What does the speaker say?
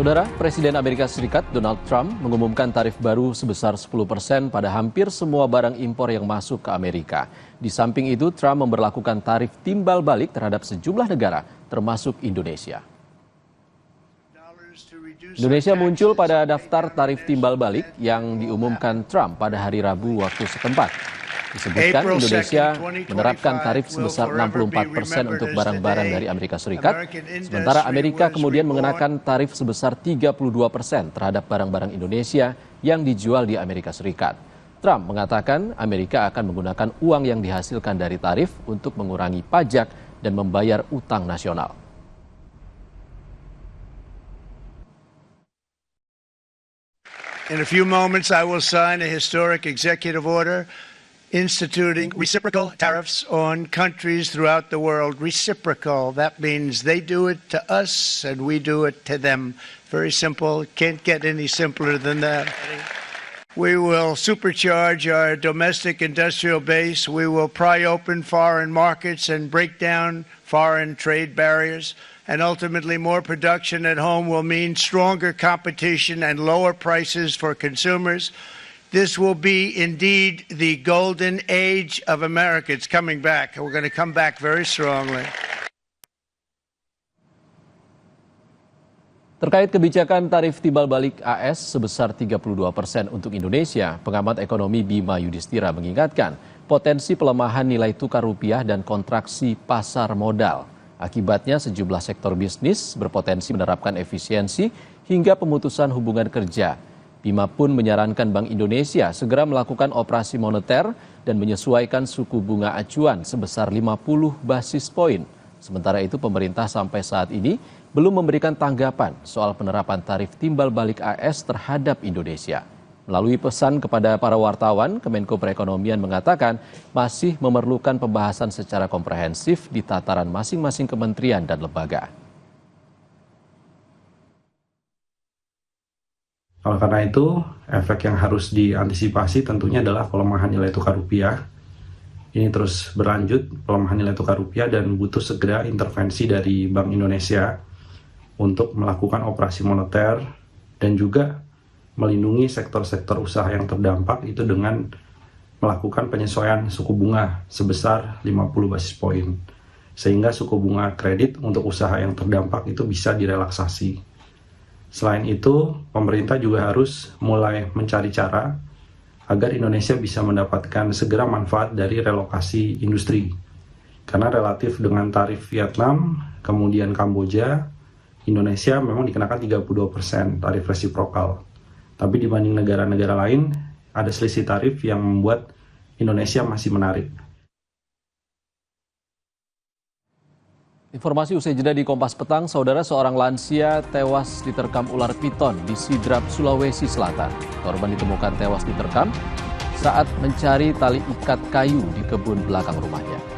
Saudara, Presiden Amerika Serikat Donald Trump mengumumkan tarif baru sebesar 10% pada hampir semua barang impor yang masuk ke Amerika. Di samping itu, Trump memberlakukan tarif timbal balik terhadap sejumlah negara, termasuk Indonesia. Indonesia muncul pada daftar tarif timbal balik yang diumumkan Trump pada hari Rabu waktu setempat. Disebutkan Indonesia menerapkan tarif sebesar 64% untuk barang-barang dari Amerika Serikat, sementara Amerika kemudian mengenakan tarif sebesar 32% terhadap barang-barang Indonesia yang dijual di Amerika Serikat. Trump mengatakan Amerika akan menggunakan uang yang dihasilkan dari tarif untuk mengurangi pajak dan membayar utang nasional. In a few moments, I will sign a historic executive order instituting reciprocal tariffs on countries throughout the world. Reciprocal, that means they do it to us and we do it to them. Very simple, can't get any simpler than that. We will supercharge our domestic industrial base. We will pry open foreign markets and break down foreign trade barriers. And ultimately, more production at home will mean stronger competition and lower prices for consumers. This will be indeed the golden age of America. It's coming back. We're going to come back very strongly. Terkait kebijakan tarif timbal balik AS sebesar 32% untuk Indonesia, pengamat ekonomi Bima Yudhistira mengingatkan potensi pelemahan nilai tukar rupiah dan kontraksi pasar modal. Akibatnya sejumlah sektor bisnis berpotensi menerapkan efisiensi hingga pemutusan hubungan kerja. Bima pun menyarankan Bank Indonesia segera melakukan operasi moneter dan menyesuaikan suku bunga acuan sebesar 50 basis poin. Sementara itu pemerintah sampai saat ini belum memberikan tanggapan soal penerapan tarif timbal balik AS terhadap Indonesia. Melalui pesan kepada para wartawan, Kemenko Perekonomian mengatakan masih memerlukan pembahasan secara komprehensif di tataran masing-masing kementerian dan lembaga. Oleh karena itu, efek yang harus diantisipasi tentunya adalah pelemahan nilai tukar rupiah. Ini terus berlanjut, pelemahan nilai tukar rupiah, dan butuh segera intervensi dari Bank Indonesia untuk melakukan operasi moneter dan juga melindungi sektor-sektor usaha yang terdampak itu dengan melakukan penyesuaian suku bunga sebesar 50 basis poin. Sehingga suku bunga kredit untuk usaha yang terdampak itu bisa direlaksasi. Selain itu, pemerintah juga harus mulai mencari cara agar Indonesia bisa mendapatkan segera manfaat dari relokasi industri. Karena relatif dengan tarif Vietnam, kemudian Kamboja, Indonesia memang dikenakan 32% tarif resiprokal. Tapi dibanding negara-negara lain, ada selisih tarif yang membuat Indonesia masih menarik. Informasi usai jeda di Kompas Petang, saudara, seorang lansia tewas diterkam ular piton di Sidrap, Sulawesi Selatan. Korban ditemukan tewas diterkam saat mencari tali ikat kayu di kebun belakang rumahnya.